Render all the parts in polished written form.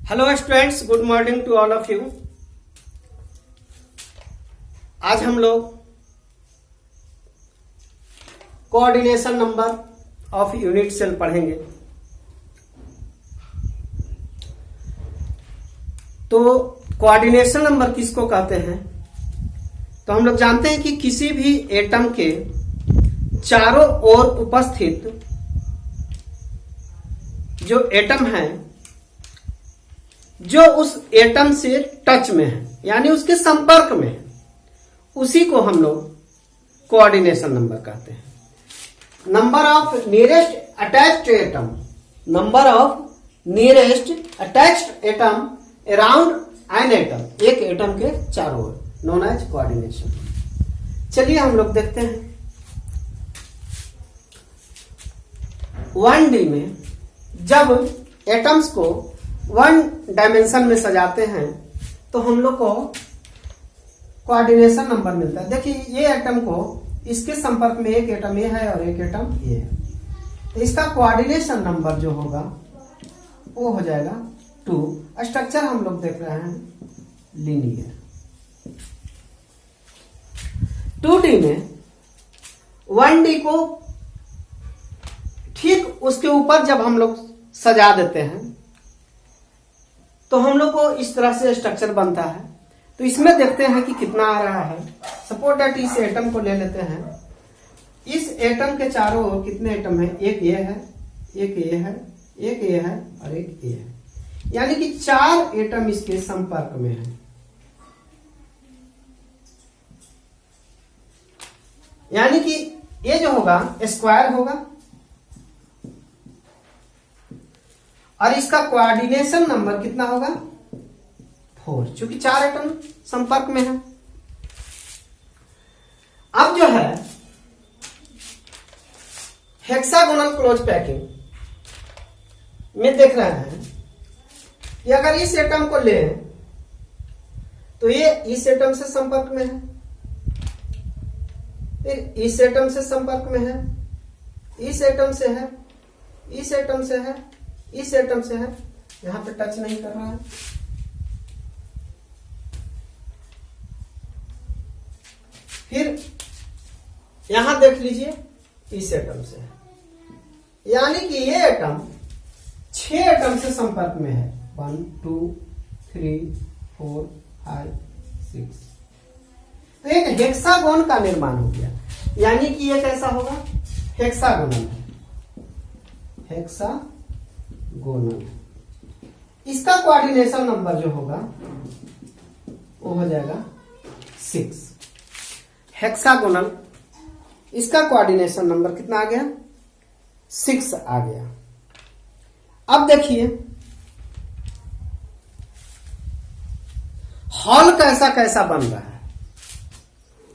Hello students, good morning to all of you. आज हम लोग coordination number of unit cell पढ़ेंगे। तो कोऑर्डिनेशन नंबर किसको कहते हैं? तो हम लोग जानते हैं कि किसी भी एटम के चारों ओर उपस्थित जो एटम है, जो उस एटम से टच में है, यानी उसके संपर्क में है, उसी को हम लोग कोऑर्डिनेशन नंबर कहते हैं। Number of nearest attached atom, number of nearest attached atom around an atom, एक एटम के चारों ओर, नोन एज कोऑर्डिनेशन। चलिए हम लोग देखते हैं 1D में जब एटम्स को 1 डायमेंशन में सजाते हैं तो हम लोग को कोऑर्डिनेशन नंबर मिलता है। देखिए, ये एटम को इसके संपर्क में एक एटम ये है और एक एटम ये है, तो इसका कोऑर्डिनेशन नंबर जो होगा वो हो जाएगा 2। स्ट्रक्चर हम लोग देख रहे हैं लीनियर। 2D में 1D को ठीक उसके ऊपर जब हम लोग सजा देते हैं तो हम लोग को इस तरह से स्ट्रक्चर बनता है। तो इसमें देखते हैं कि कितना आ रहा है। सपोज दैट इस एटम को ले लेते हैं। इस एटम के चारों ओर कितने एटम है? एक ये है, एक ये है, एक ये है और एक ये है, यानी कि 4 एटम इसके संपर्क में है। यानी कि ये जो होगा स्क्वायर होगा और इसका कोऑर्डिनेशन नंबर कितना होगा? 4, क्योंकि 4 एटम संपर्क में है। अब जो है हेक्सागोनल क्लोज पैकिंग में देख रहे हैं कि अगर इस एटम को लें तो ये इस एटम से संपर्क में है, फिर इस एटम से संपर्क में है, इस एटम से है, इस एटम से है, इस एटम से है, यहां पे टच नहीं कर रहा है। फिर यहां देख लीजिए इस एटम से है, यानी कि ये एटम 6 एटम से संपर्क में है। 1 2 3 4 5 6, तो एक हेक्सागोन का निर्माण हो गया। यानी कि ये कैसा होगा? हेक्सागोनल है, हेक्सागोनल। इसका कोऑर्डिनेशन नंबर जो होगा वो हो जाएगा 6। हेक्सागोनल, इसका कोऑर्डिनेशन नंबर कितना आ गया? 6 आ गया। अब देखिए हॉल कैसा कैसा बन रहा है।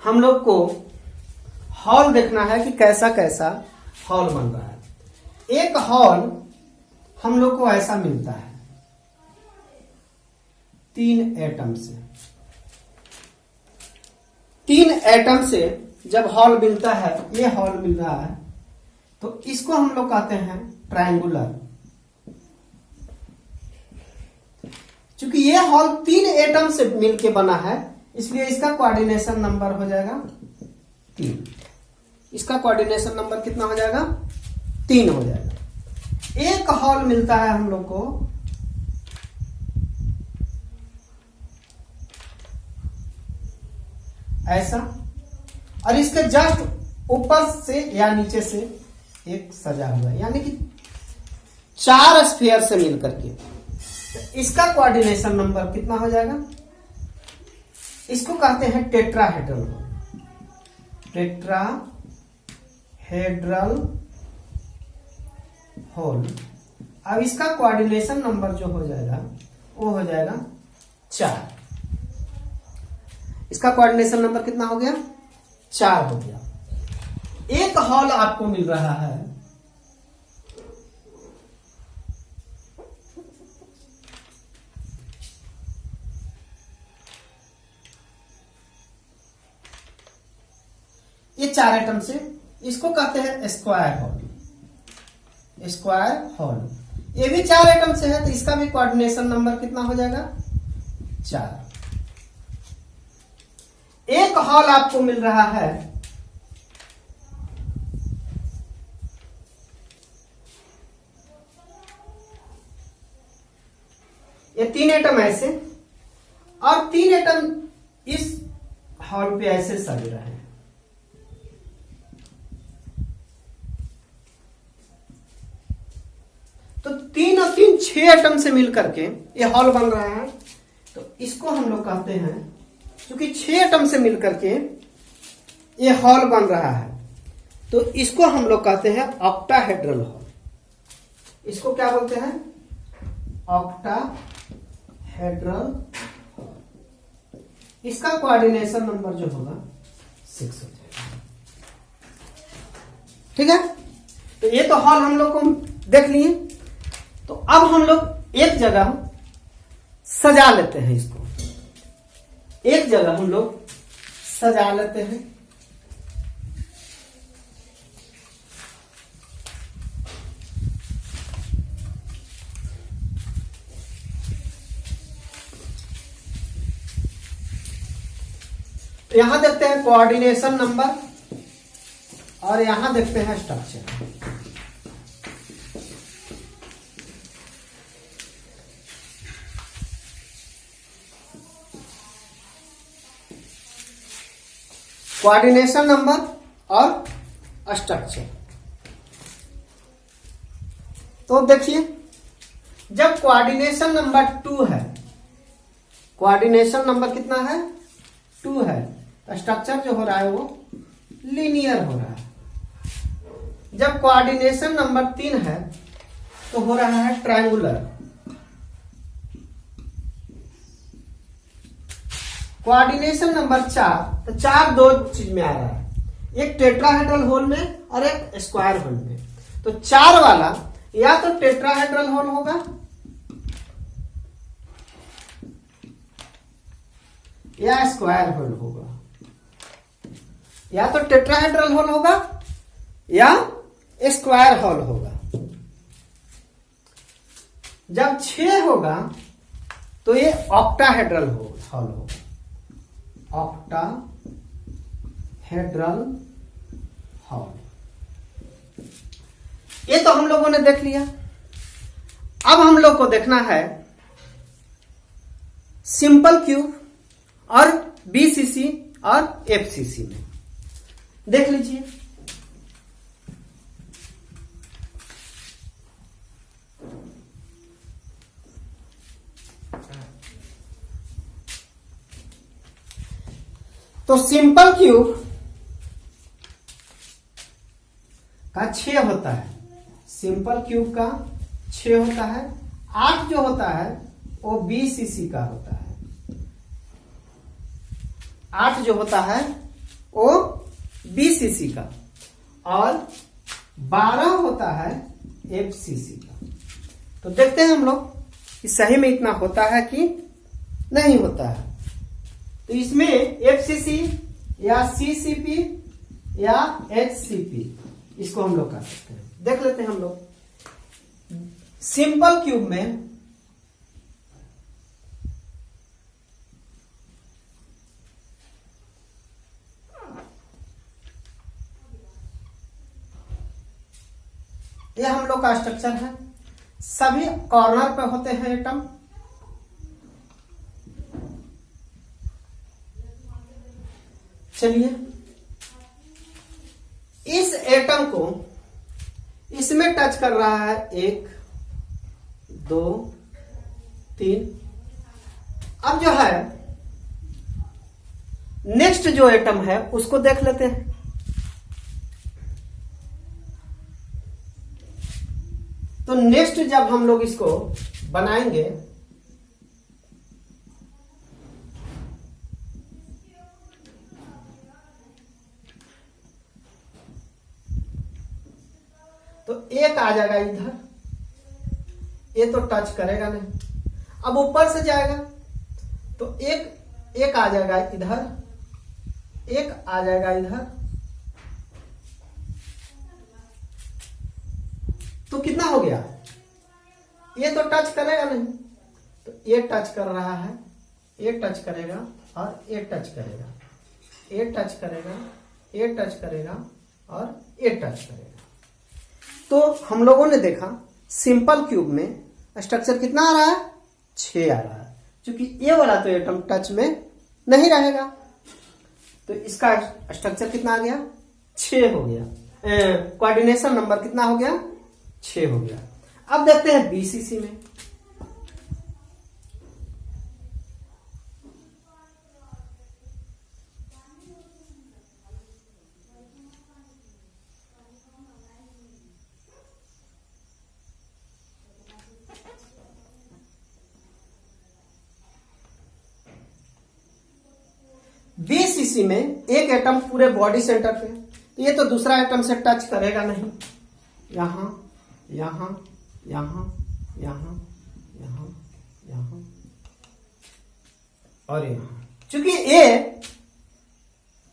हम लोग को हॉल देखना है कि कैसा कैसा हॉल बन रहा है। एक हॉल हम लोग को ऐसा मिलता है 3 एटम से। 3 एटम से जब हॉल मिलता है, ये हॉल मिल रहा है, तो इसको हम लोग कहते हैं ट्रायंगुलर। क्योंकि ये हॉल 3 एटम से मिलके बना है, इसलिए इसका कोऑर्डिनेशन नंबर हो जाएगा 3। इसका कोऑर्डिनेशन नंबर कितना हो जाएगा? 3 हो जाएगा। एक हॉल मिलता है हम लोग को ऐसा, और इसके जस्ट ऊपर से या नीचे से एक सजा हुआ है, यानी कि 4 स्फीयर से मिलकर के। तो इसका कोऑर्डिनेशन नंबर कितना हो जाएगा? इसको कहते हैं टेट्राहेड्रल। Tetrahedral whole. अब इसका कोऑर्डिनेशन नंबर जो हो जाएगा वो हो जाएगा 4। इसका कोऑर्डिनेशन नंबर कितना हो गया? 4 हो गया। एक हॉल आपको मिल रहा है ये 4 एटम से, इसको कहते हैं स्क्वायर हॉल। स्क्वायर हॉल ये भी 4 एटम से है, तो इसका भी कोऑर्डिनेशन नंबर कितना हो जाएगा? 4। एक हॉल आपको मिल रहा है, ये 3 एटम ऐसे और 3 एटम इस हॉल पे ऐसे सज रहे हैं। तो 3 और 3 6 एटम से मिलकर के ये हॉल बन रहा है। तो इसको हम लोग कहते हैं, क्योंकि 6 एटम से मिलकर के ये हॉल बन रहा है, तो इसको हम लोग कहते हैं ऑक्टाहेड्रल हॉल। इसको क्या बोलते हैं? ऑक्टाहेड्रल। इसका कोऑर्डिनेशन नंबर जो होगा 6 हो जाएगा। ठीक है, तो ये तो हॉल हम लोग को देख लिए। तो अब हम लोग एक जगह सजा लेते हैं, इसको एक जगह हम लोग सजा लेते हैं। यहां देखते हैं कोऑर्डिनेशन नंबर और यहां देखते हैं स्ट्रक्चर। कोऑर्डिनेशन नंबर और स्ट्रक्चर। तो देखिए, जब कोऑर्डिनेशन नंबर 2 है, कोऑर्डिनेशन नंबर कितना है? 2 है, तो स्ट्रक्चर जो हो रहा है वो लीनियर हो रहा है। जब कोऑर्डिनेशन नंबर 3 है तो हो रहा है ट्रायंगुलर। कोऑर्डिनेशन नंबर 4, तो 4 दो चीज में आ रहा है, एक टेट्राहेड्रल होल में और एक स्क्वायर होल में। तो 4 वाला या तो टेट्राहेड्रल होल होगा या स्क्वायर होल होगा, या तो टेट्राहेड्रल होल होगा या स्क्वायर होल होगा। जब 6 होगा तो ये ऑक्टाहेड्रल होल होगा, ऑक्टाहेड्रल हॉल। ये तो हम लोगों ने देख लिया। अब हम लोग को देखना है सिंपल क्यूब और बीसीसी और एफसीसी में। देख लीजिए, तो सिंपल क्यूब का 6 होता है, सिंपल क्यूब का 6 होता है। 8 जो होता है वो बीसीसी का होता है, 8 जो होता है वो बीसीसी का, और 12 होता है एफसीसी का। तो देखते हैं हम लोग कि सही में इतना होता है कि नहीं होता है। तो इसमें एफसीसी या सीसीपी या एचसीपी, इसको हम लोग कर सकते हैं। देख लेते हैं हम लोग सिंपल क्यूब में यह हम लोग का स्ट्रक्चर है। सभी कॉर्नर पे होते हैं एटम। चलिए, इस एटम को इसमें टच कर रहा है 1 2 3। अब जो है नेक्स्ट जो एटम है उसको देख लेते हैं। तो नेक्स्ट जब हम लोग इसको बनाएंगे तो एक आ जाएगा इधर, ये तो टच करेगा नहीं। अब ऊपर से जाएगा तो एक आ जाएगा इधर, एक आ जाएगा इधर। तो कितना हो गया? ये तो टच करेगा नहीं, तो ये टच कर रहा है, ये टच करेगा और ये टच करेगा, ये टच करेगा, ये टच करेगा और ये टच करेगा। तो हम लोगों ने देखा सिंपल क्यूब में स्ट्रक्चर कितना आ रहा है, 6 आ रहा है, क्योंकि ये वाला तो एटम टच में नहीं रहेगा, तो इसका स्ट्रक्चर कितना आ गया, 6 हो गया। कोऑर्डिनेशन नंबर कितना हो गया, 6 हो गया। अब देखते हैं बीसीसी में। बीसीसी में एक एटम पूरे बॉडी सेंटर पे, ये तो दूसरा एटम से टच करेगा नहीं, यहां यहां यहां यहां यहां यहां और यहां। चूंकि ये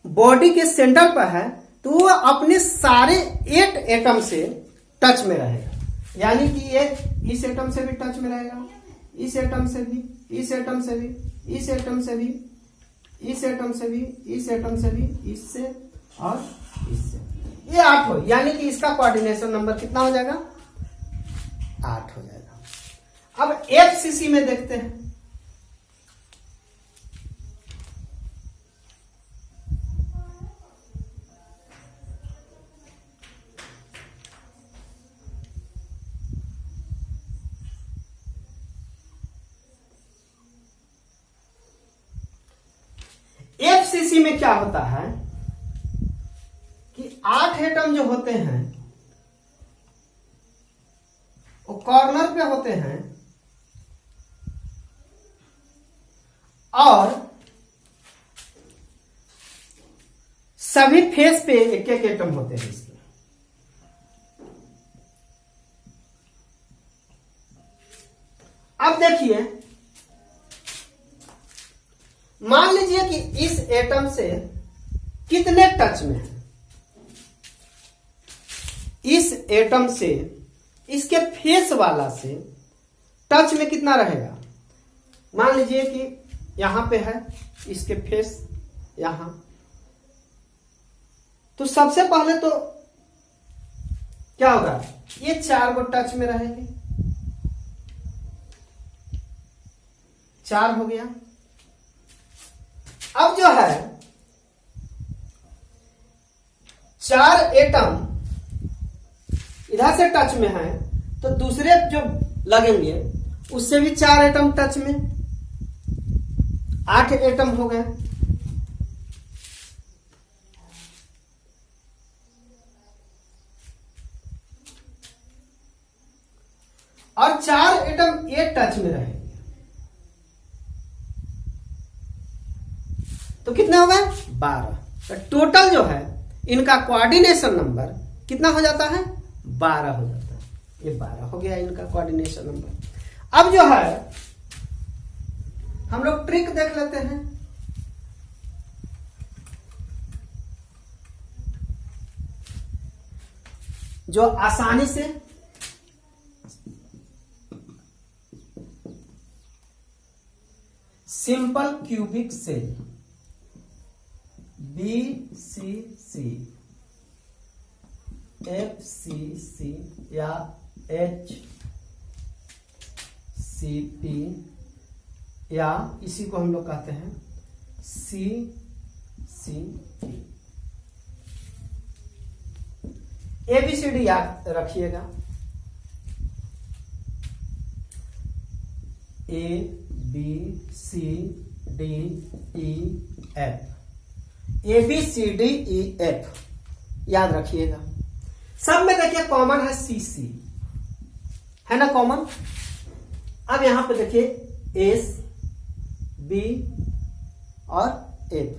बॉडी के सेंटर पर है तो वो अपने सारे 8 एटम से टच में रहेगा, यानी कि ये इस एटम से भी टच में रहेगा, इस एटम से भी, इस एटम से भी, इस एटम से भी, इस एटम से भी, इस एटम से भी, इससे और इससे। ये 8 हो, यानी कि इसका कोऑर्डिनेशन नंबर कितना हो जाएगा, 8 हो जाएगा। अब एफसीसी में देखते हैं। एफसीसी में क्या होता है कि 8 एटम जो होते हैं वो कॉर्नर पे होते हैं और सभी फेस पे एक एक एटम होते हैं इसमें। अब देखिए, मान लीजिए कि इस एटम से कितने टच में है, इस एटम से इसके फेस वाला से टच में कितना रहेगा। मान लीजिए कि यहां पे है, इसके फेस यहां, तो सबसे पहले तो क्या होगा, ये 4 को टच में रहेंगे, 4 हो गया। अब जो है 4 एटम इधर से टच में है, तो दूसरे जो लगेंगे उससे भी 4 एटम टच में, 8 एटम हो गए। और 4 एटम ये टच में रहेंगे, तो कितने हो गए, 12। तो टोटल जो है इनका कोऑर्डिनेशन नंबर कितना हो जाता है, 12 हो जाता है। ये 12 हो गया इनका कोऑर्डिनेशन नंबर। अब जो है हम लोग ट्रिक देख लेते हैं। जो आसानी से simple cubic cell BCC, FCC या HCP या इसी को हम लोग कहते हैं CCP। ABCD याद रखिएगा, ABCDEF, ABCDEF याद रखिएगा। सब में देखिए कॉमन है CC, है ना कॉमन। अब यहां पे देखिए S, B और F।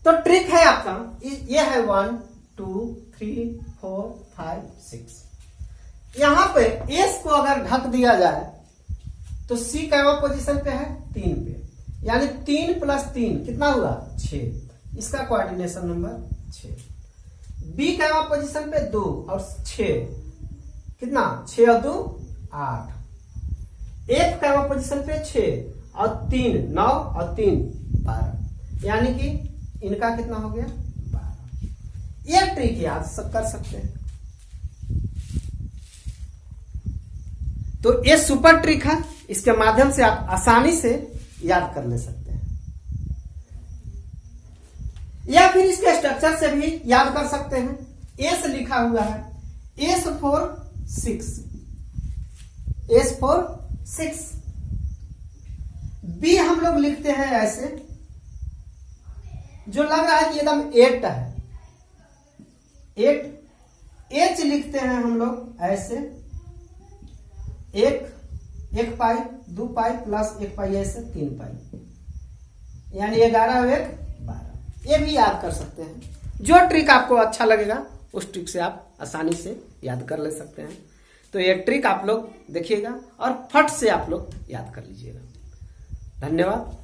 तो ट्रिक है आपका, ये है 1 2 3 4 5 6। यहां पे S को अगर ढक दिया जाए तो C कैवा पोजीशन पे है, 3 पे, यानी 3 + 3 कितना हुआ, 6। इसका coordination number 6। B cava position पे 2 और 6 कितना, 6 और 2 8, एफ का पोजीशन पे 6 और 3 9 और 3 12, यानी कि इनका कितना हो गया 12। ये ट्रिक याद कर सकते हैं। तो ये सुपर ट्रिक है, इसके माध्यम से आप आसानी से याद कर ले सकते हैं, या फिर इसके स्ट्रक्चर से भी याद कर सकते हैं। एस लिखा हुआ है, S for 6, S for 6। B हम लोग लिखते हैं ऐसे, जो लग रहा है कि एकदम 8 है, 8। एच लिखते हैं हम लोग ऐसे, 1 पाई 2 पाई प्लस 1 पाई ऐसे 3 पाई, यानी 11 और 1 12। ये भी याद कर सकते हैं। जो ट्रिक आपको अच्छा लगेगा उस ट्रिक से आप आसानी से याद कर ले सकते हैं। तो ये ट्रिक आप लोग देखिएगा और फट से आप लोग याद कर लीजिएगा। धन्यवाद।